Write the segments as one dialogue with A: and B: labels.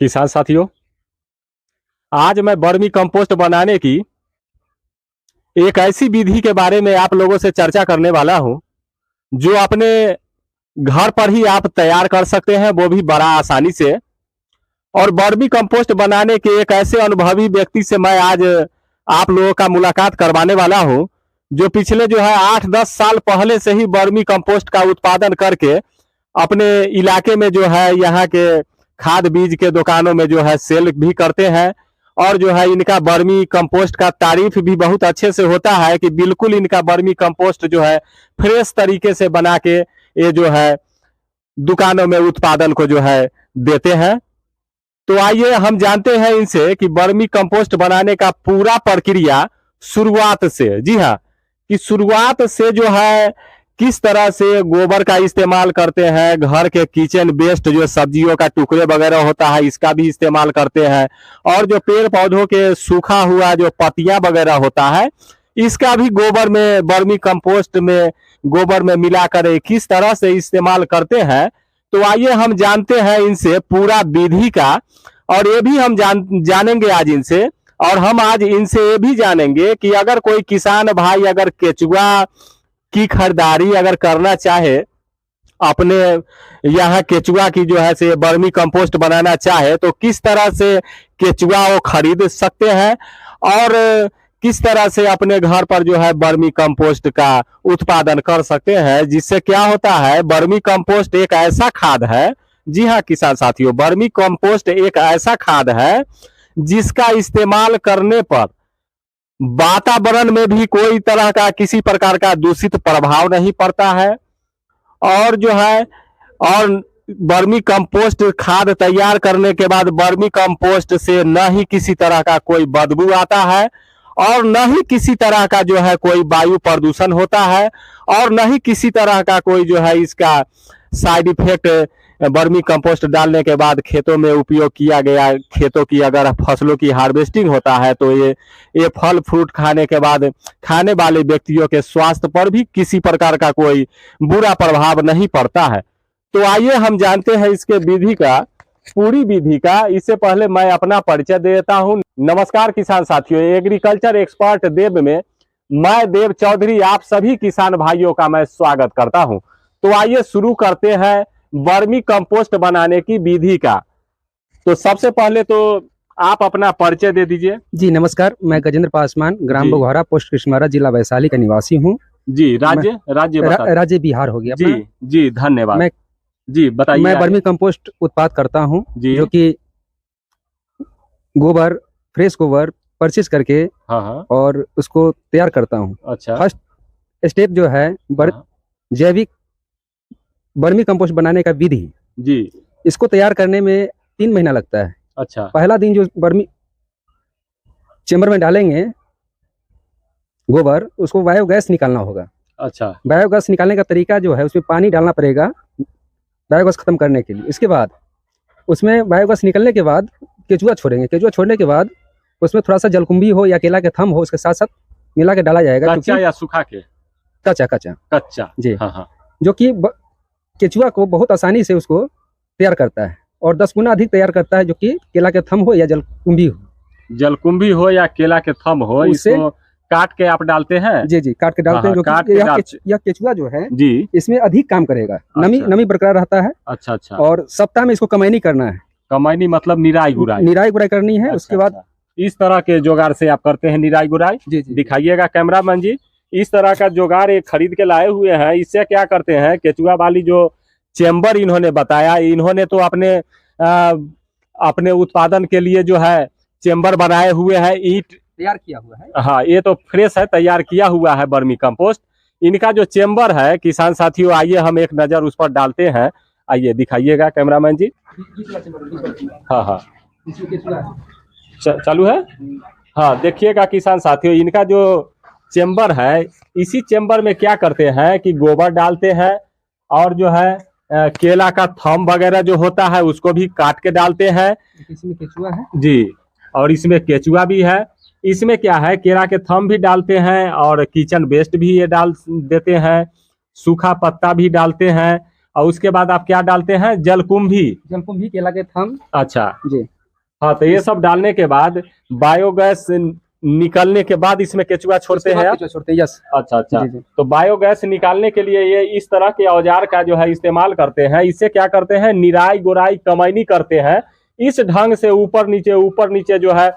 A: किसान साथियों, आज मैं वर्मी कंपोस्ट बनाने की एक ऐसी विधि के बारे में आप लोगों से चर्चा करने वाला हूं, जो अपने घर पर ही आप तैयार कर सकते हैं, वो भी बड़ा आसानी से। और वर्मी कंपोस्ट बनाने के एक ऐसे अनुभवी व्यक्ति से मैं आज आप लोगों का मुलाकात करवाने वाला हूं, जो पिछले 8-10 साल पहले से ही वर्मी कंपोस्ट का उत्पादन करके अपने इलाके में यहाँ के खाद बीज के दुकानों में सेल भी करते हैं। और इनका वर्मी कंपोस्ट का तारीफ भी बहुत अच्छे से होता है कि बिल्कुल इनका वर्मी कंपोस्ट फ्रेश तरीके से बना के ये दुकानों में उत्पादन को देते हैं। तो आइए हम जानते हैं इनसे कि वर्मी कंपोस्ट बनाने का पूरा प्रक्रिया शुरुआत से, जी हाँ, कि शुरुआत से किस तरह से गोबर का इस्तेमाल करते हैं, घर के किचन वेस्ट जो सब्जियों का टुकड़े वगैरह होता है इसका भी इस्तेमाल करते हैं, और जो पेड़ पौधों के सूखा हुआ जो पत्तियां वगैरह होता है इसका भी गोबर में, वर्मी कंपोस्ट में गोबर में मिलाकर किस तरह से इस्तेमाल करते हैं। तो आइए हम जानते हैं इनसे पूरा विधि का, और ये भी हम जानेंगे आज इनसे। और हम आज इनसे ये भी जानेंगे कि अगर कोई किसान भाई अगर केचुआ की खरीदारी अगर करना चाहे, अपने यहाँ केचुआ की से वर्मी कंपोस्ट बनाना चाहे, तो किस तरह से केचुआ वो खरीद सकते हैं और किस तरह से अपने घर पर वर्मी कंपोस्ट का उत्पादन कर सकते हैं। जिससे क्या होता है, वर्मी कंपोस्ट एक ऐसा खाद है, जी हाँ किसान साथियों, वर्मी कंपोस्ट एक ऐसा खाद है जिसका इस्तेमाल करने पर वातावरण में भी कोई तरह का किसी प्रकार का दूषित प्रभाव नहीं पड़ता है। और और वर्मी कंपोस्ट खाद तैयार करने के बाद वर्मी कंपोस्ट से न ही किसी तरह का कोई बदबू आता है, और न ही किसी तरह का कोई वायु प्रदूषण होता है, और न ही किसी तरह का कोई इसका साइड इफेक्ट वर्मी कंपोस्ट डालने के बाद खेतों में उपयोग किया गया, खेतों की अगर फसलों की हार्वेस्टिंग होता है तो ये फल फ्रूट खाने के बाद खाने वाले व्यक्तियों के स्वास्थ्य पर भी किसी प्रकार का कोई बुरा प्रभाव नहीं पड़ता है। तो आइए हम जानते हैं इसके विधि का, पूरी विधि का। इससे पहले मैं अपना परिचय देता हूं। नमस्कार किसान साथियों, एग्रीकल्चर एक्सपर्ट देव में मैं देव चौधरी आप सभी किसान भाइयों का मैं स्वागत करता हूं। तो आइए शुरू करते हैं वर्मी कंपोस्ट बनाने की विधि का। तो सबसे पहले तो आप अपना परिचय दे दीजिए।
B: जी नमस्कार, मैं गजेंद्र पासवान, ग्राम बघौरा, पोस्ट कृष्णवारा, जिला वैशाली का निवासी हूँ।
A: जी, राज्य
B: बिहार हो गया।
A: जी जी, धन्यवाद। जी बताइए।
B: मैं वर्मी कंपोस्ट उत्पाद करता हूँ, जो कि गोबर, फ्रेश गोबर परचेज करके और उसको तैयार करता हूँ।
A: अच्छा।
B: फर्स्ट स्टेप जो है जैविक वर्मी कंपोस्ट बनाने का विधि
A: जी,
B: इसको तैयार करने में 3 महीना लगता है।
A: अच्छा।
B: पहला दिन जो वर्मी चेम्बर में डालेंगे गोबर, उसको बायोगैस निकालना होगा।
A: अच्छा।
B: बायोगैस निकालने का तरीका जो है, उसमें पानी डालना पड़ेगा बायोगैस खत्म करने के लिए। इसके बाद उसमें बायोगैस निकलने के बाद केचुआ छोड़ेंगे। केचुआ छोड़ने के बाद उसमें थोड़ा सा जलकुंभी हो या केला के थम हो, उसके साथ साथ मिला के डाला जाएगा।
A: कच्चा या सूखा के?
B: कच्चा जी।
A: हाँ।
B: जो कि केचुआ को बहुत आसानी से उसको तैयार करता है, और 10 गुना अधिक तैयार करता है, जो कि केला के थम हो या जलकुंभी
A: हो या केला के थम हो, इसको काट के आप डालते हैं?
B: जी जी, काट के डालते हैं। जो कि यह केचुआ जो है जी, इसमें अधिक काम करेगा। अच्छा। नमी बरकरार रहता है।
A: अच्छा।
B: और सप्ताह में इसको कमैनी करना है।
A: कमैनी मतलब निराई
B: गुराई करनी है। उसके बाद
A: इस तरह के जुगाड़ से आप करते हैं निराई गुराई। जी, दिखाइएगा कैमरामैन जी। इस तरह का जुगाड़ एक खरीद के लाए हुए हैं। इससे क्या करते हैं, केचुआ वाली जो चेम्बर इन्होंने बताया, इन्होंने तो अपने उत्पादन के लिए चेम्बर बनाए हुए हैं, ईंट
B: तैयार किया हुआ है।
A: हाँ, ये तो फ्रेश है, तैयार किया हुआ है वर्मी कंपोस्ट। इनका जो चेम्बर है किसान साथियों, आइए हम एक नजर उस पर डालते हैं। आइए दिखाइएगा कैमरामैन जी। हाँ चालू है। हाँ देखिएगा किसान साथियों, इनका जो चेम्बर है, इसी चेम्बर में क्या करते हैं कि गोबर डालते हैं, और केला का थम वगैरह जो होता है उसको भी काट के डालते हैं।
B: इसमें केचुआ है जी,
A: और इसमें केचुआ भी है। इसमें क्या है, केला के थम भी डालते हैं, और किचन वेस्ट भी ये डाल देते हैं, सूखा पत्ता भी डालते हैं, और उसके बाद आप क्या डालते हैं? जलकुंभी।
B: जलकुंभी, केला के थम।
A: अच्छा,
B: जी।
A: हाँ, तो ये सब डालने के बाद बायोगैस निकलने के बाद इसमें केचुआ छोड़ते हैं आप?
B: केचुआ छोड़ते हैं, यस।
A: अच्छा अच्छा।
B: जी जी।
A: तो बायोगैस निकालने के लिए ये इस तरह के औजार का जो है इस्तेमाल करते हैं। इससे क्या करते हैं? निराई गुराई कमैनी करते हैं। इस ढंग से ऊपर नीचे जो है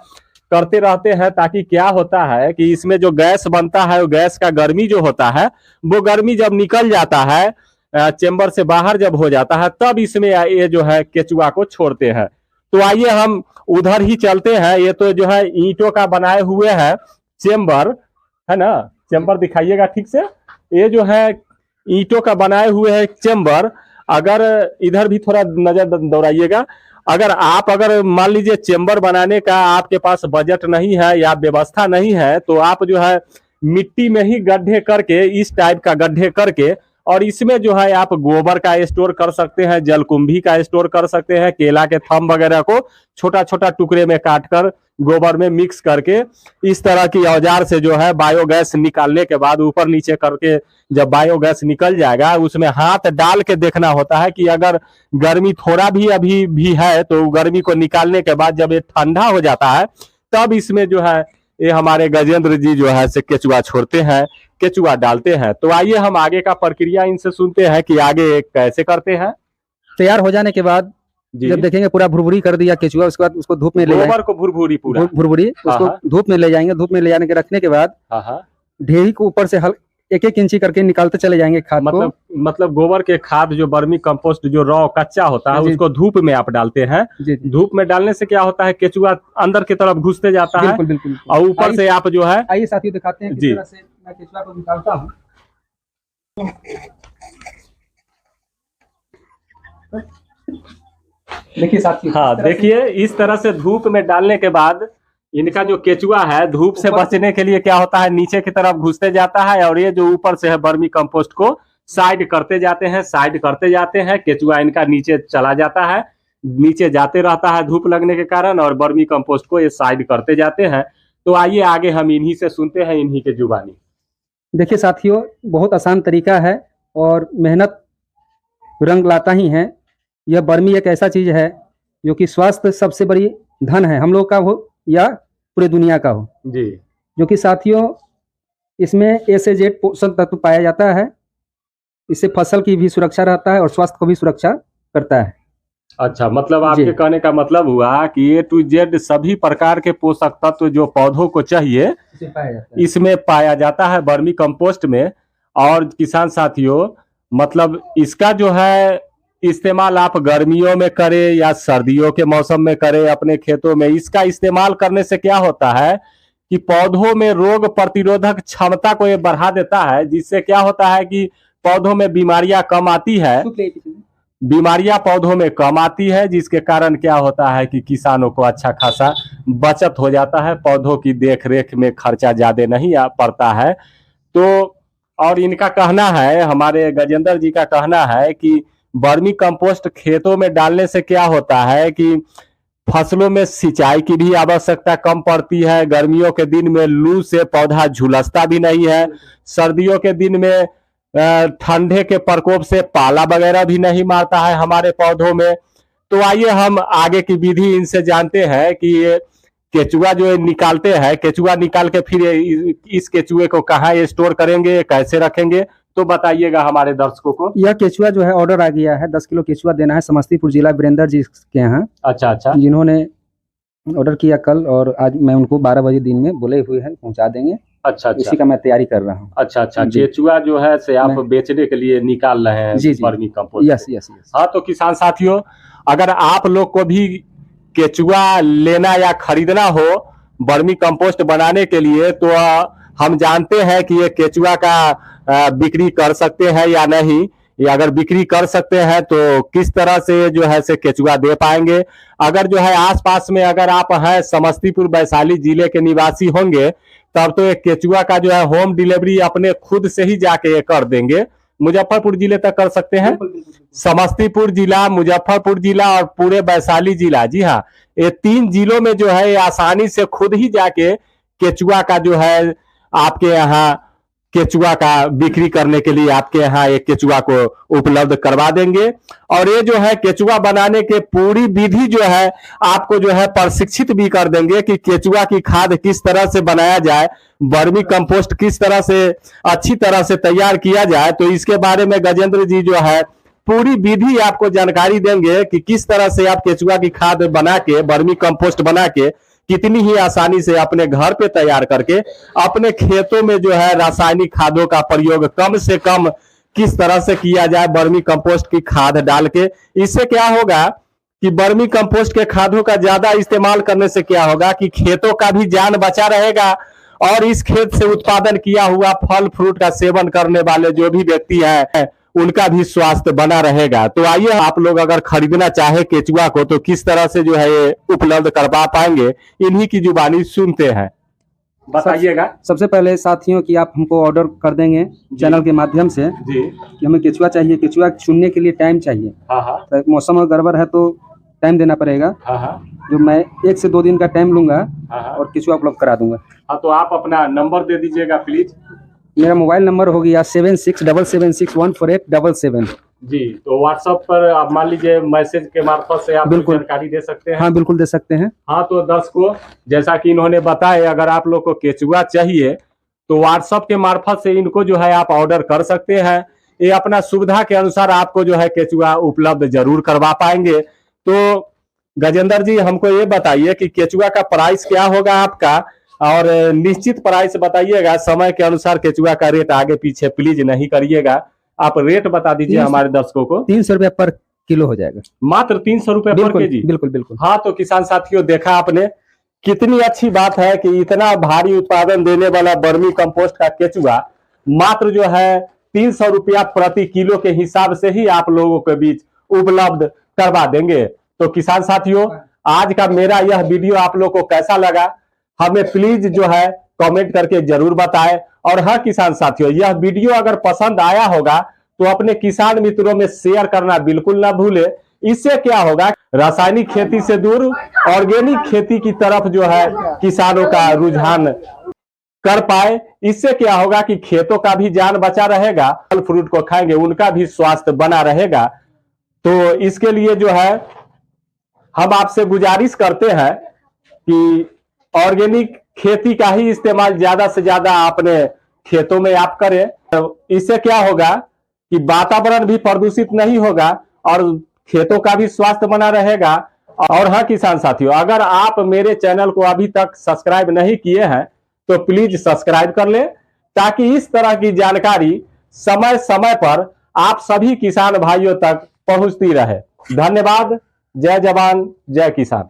A: करते रहते हैं, ताकि क्या होता है कि इसमें जो गैस बनता है, वो गैस का गर्मी जो होता है, वो गर्मी जब निकल जाता है, चेंबर से बाहर जब हो जाता है, तब इसमें ये जो है केचुआ को छोड़ते हैं। तो आइए हम उधर ही चलते हैं। ये तो जो है ईंटों का बनाए हुए है चेंबर, है ना? चेंबर दिखाइएगा ठीक से। ये जो है ईंटों का बनाए हुए है चेंबर। अगर इधर भी थोड़ा नजर दौड़ाइएगा। अगर मान लीजिए चेंबर बनाने का आपके पास बजट नहीं है या व्यवस्था नहीं है, तो आप जो है मिट्टी में ही गड्ढे करके, इस टाइप का गड्ढे करके, और इसमें जो है आप गोबर का स्टोर कर सकते हैं, जलकुंभी का स्टोर कर सकते हैं, केला के थम वगैरह को छोटा छोटा टुकड़े में काटकर गोबर में मिक्स करके, इस तरह की औजार से जो है बायोगैस निकालने के बाद ऊपर नीचे करके जब बायोगैस निकल जाएगा, उसमें हाथ डाल के देखना होता है कि अगर गर्मी थोड़ा भी अभी भी है, तो गर्मी को निकालने के बाद जब ये ठंडा हो जाता है, तब इसमें जो है ये हमारे गजेंद्र जी जो है से केचुआ छोड़ते हैं, केचुआ डालते हैं। तो आइए हम आगे का प्रक्रिया इनसे सुनते हैं कि आगे कैसे करते हैं।
B: तैयार हो जाने के बाद
A: जी।
B: जब देखेंगे पूरा भुरभुरी कर दिया केचुआ, उसके बाद उसको धूप में ले
A: गोबर को भुरभुरी पूरा
B: भुरभुरी उसको
A: हाँ।
B: धूप में ले जाएंगे। धूप में ले जाने के रखने के बाद
A: हाँ हाँ।
B: ढेरी को ऊपर से एक एक इंची करके निकालते चले जाएंगे खाद को।
A: मतलब गोबर के खाद जो वर्मी कंपोस्ट जो रॉ कच्चा होता है, उसको धूप में आप डालते हैं।
B: जी जी।
A: धूप में डालने से क्या होता है? केचुआ अंदर की तरफ घुसते जाता है।
B: बिल्कुल बिल्कुल।
A: और ऊपर से आप जो है,
B: आइए साथियों दिखाते हैं किस
A: जी।
B: तरह से मैं केचुआ को निकालता हूँ। देखिए साथियों,
A: हाँ देखिए, इस तरह से धूप में डालने के बाद इनका जो केचुआ है धूप से बचने के लिए क्या होता है, नीचे की तरफ घुसते जाता है, और ये जो ऊपर से है वर्मी कंपोस्ट को साइड करते जाते हैं। केचुआ इनका नीचे चला जाता है, नीचे जाते रहता है धूप लगने के कारण, और वर्मी कंपोस्ट को ये साइड करते जाते हैं। तो आइए आगे हम इन्हीं से सुनते हैं, इन्हीं के जुबानी।
B: देखिए साथियों, बहुत आसान तरीका है और मेहनत रंग लाता ही है। यह बर्मी एक ऐसा चीज है जो कि स्वास्थ्य सबसे बड़ी धन है, हम लोग का हो या पूरी दुनिया का हो
A: जी।
B: जो कि साथियों इसमें ए से जेड पोषक तत्व पाया जाता है। इससे फसल की भी सुरक्षा रहता है और स्वास्थ्य को भी सुरक्षा करता है।
A: अच्छा, मतलब आपके कहने का मतलब हुआ कि ए टू जेड सभी प्रकार के पोषक तत्व जो पौधों को चाहिए इसमें पाया जाता है वर्मी कंपोस्ट में। और किसान साथियों, मतलब इसका जो है इस्तेमाल आप गर्मियों में करें या सर्दियों के मौसम में करें अपने खेतों में, इसका इस्तेमाल करने से क्या होता है कि पौधों में रोग प्रतिरोधक क्षमता को ये बढ़ा देता है, जिससे क्या होता है कि पौधों में बीमारियां कम आती है। बीमारियां पौधों में कम आती है, जिसके कारण क्या होता है कि किसानों को अच्छा खासा बचत हो जाता है, पौधों की देख रेख में खर्चा ज्यादा नहीं पड़ता है। तो और इनका कहना है, हमारे गजेंद्र जी का कहना है कि वर्मी कंपोस्ट खेतों में डालने से क्या होता है कि फसलों में सिंचाई की भी आवश्यकता कम पड़ती है। गर्मियों के दिन में लू से पौधा झुलसता भी नहीं है। सर्दियों के दिन में ठंडे के प्रकोप से पाला वगैरह भी नहीं मारता है हमारे पौधों में। तो आइए हम आगे की विधि इनसे जानते हैं कि ये केचुआ जो निकालते हैं, केचुआ निकाल के फिर इस केचुए को कहाँ स्टोर करेंगे, कैसे रखेंगे, तो बताइएगा हमारे दर्शकों को।
B: यह केचुआ जो है ऑर्डर आ गया है, 10 किलो केचुआ देना है समस्तीपुर जिला वीरेंद्र जी के यहाँ।
A: अच्छा अच्छा।
B: जिन्होंने ऑर्डर किया कल, और आज मैं उनको 12 बजे दिन में बोले हुए हैं पहुंचा देंगे।
A: अच्छा अच्छा।
B: इसी का मैं तैयारी कर रहा हूँ।
A: अच्छा अच्छा। केचुआ जो है से आप बेचने के लिए निकाल रहे हैं vermi compost.
B: Yes yes yes.
A: हाँ, तो किसान साथियों, अगर आप लोग को भी केचुआ लेना या खरीदना हो वर्मी कंपोस्ट बनाने के लिए, तो हम जानते हैं कि ये केचुआ का बिक्री कर सकते हैं या नहीं। या अगर बिक्री कर सकते हैं तो किस तरह से जो है से केचुआ दे पाएंगे। अगर जो है आसपास में अगर आप हैं समस्तीपुर वैशाली जिले के निवासी होंगे, तब तो एक केचुआ का जो है होम डिलीवरी अपने खुद से ही जाके कर देंगे। मुजफ्फरपुर जिले तक कर सकते हैं, समस्तीपुर जिला, मुजफ्फरपुर जिला और पूरे वैशाली जिला। जी हाँ, ये 3 जिलों में जो है आसानी से खुद ही जाके केचुआ का जो है आपके यहाँ केचुआ का बिक्री करने के लिए आपके यहाँ एक केचुआ को उपलब्ध करवा देंगे। और ये जो है केचुआ बनाने के पूरी विधि जो है आपको जो है प्रशिक्षित भी कर देंगे कि केचुआ की खाद किस तरह से बनाया जाए, वर्मी कंपोस्ट किस तरह से अच्छी तरह से तैयार किया जाए। तो इसके बारे में गजेंद्र जी जो है पूरी विधि आपको जानकारी देंगे कि किस तरह से आप केचुआ की खाद बना के, वर्मी कंपोस्ट बना के कितनी ही आसानी से अपने घर पे तैयार करके अपने खेतों में जो है रासायनिक खादों का प्रयोग कम से कम किस तरह से किया जाए, वर्मी कंपोस्ट की खाद डाल के। इससे क्या होगा कि वर्मी कंपोस्ट के खादों का ज्यादा इस्तेमाल करने से क्या होगा कि खेतों का भी जान बचा रहेगा और इस खेत से उत्पादन किया हुआ फल फ्रूट का सेवन करने वाले जो भी व्यक्ति हैं उनका भी स्वास्थ्य बना रहेगा। तो आइए आप लोग अगर खरीदना चाहे केचुआ को तो किस तरह से जो है ये उपलब्ध करवा पाएंगे, इन्हीं की जुबानी सुनते हैं, बताइएगा।
B: सबसे पहले साथियों कि आप हमको ऑर्डर कर देंगे चैनल के माध्यम से
A: जी
B: कि हमें केचुआ चाहिए। केचुआ चुनने के लिए टाइम चाहिए।
A: हाँ
B: तो मौसम अगर गड़बड़ है तो टाइम देना पड़ेगा।
A: हाँ
B: जो मैं 1 से 2 दिन का टाइम लूंगा
A: हाँ
B: और केचुआ उपलब्ध करा दूंगा।
A: हाँ, तो आप अपना नंबर दे दीजिएगा प्लीज।
B: मेरा मोबाइल नंबर हो गया 7677614877।
A: जी, तो व्हाट्सएप पर आप मान लीजिए मैसेज के मार्फत से आप
B: बिल्कुल
A: जानकारी दे सकते हैं।
B: हाँ बिल्कुल दे सकते हैं।
A: हाँ, तो दर्शकों जैसा कि इन्होंने बताया, अगर आप लोग को केचुआ चाहिए तो व्हाट्सएप के मार्फत से इनको जो है आप ऑर्डर कर सकते हैं। ये अपना सुविधा के अनुसार आपको जो है केचुआ उपलब्ध जरूर करवा पाएंगे। तो गजेंद्र जी हमको ये बताइए कि केचुआ का प्राइस क्या होगा आपका, और निश्चित प्राइस बताइएगा। समय के अनुसार केचुआ का रेट आगे पीछे प्लीज नहीं करिएगा। आप रेट बता दीजिए हमारे दर्शकों को।
B: 300 रुपया पर किलो हो जाएगा।
A: मात्र 300 रुपए पर केजी।
B: बिल्कुल बिल्कुल।
A: हाँ, तो किसान साथियों देखा आपने कितनी अच्छी बात है कि इतना भारी उत्पादन देने वाला वर्मी कंपोस्ट का केचुआ मात्र जो है 300 रुपया प्रति किलो के हिसाब से ही आप लोगों के बीच उपलब्ध करवा देंगे। तो किसान साथियों आज का मेरा यह वीडियो आप लोग को कैसा लगा हमें प्लीज जो है कमेंट करके जरूर बताएं। और हाँ किसान साथियों, यह वीडियो अगर पसंद आया होगा तो अपने किसान मित्रों में शेयर करना बिल्कुल ना भूले। इससे क्या होगा, रासायनिक खेती से दूर ऑर्गेनिक खेती की तरफ जो है किसानों का रुझान कर पाए। इससे क्या होगा कि खेतों का भी जान बचा रहेगा, फल फ्रूट को खाएंगे उनका भी स्वास्थ्य बना रहेगा। तो इसके लिए जो है हम आपसे गुजारिश करते हैं कि ऑर्गेनिक खेती का ही इस्तेमाल ज्यादा से ज्यादा अपने खेतों में आप करें। तो इससे क्या होगा कि वातावरण भी प्रदूषित नहीं होगा और खेतों का भी स्वास्थ्य बना रहेगा। और हाँ किसान साथियों, अगर आप मेरे चैनल को अभी तक सब्सक्राइब नहीं किए हैं तो प्लीज सब्सक्राइब कर लें, ताकि इस तरह की जानकारी समय समय पर आप सभी किसान भाइयों तक पहुंचती रहे। धन्यवाद। जय जवान जय किसान।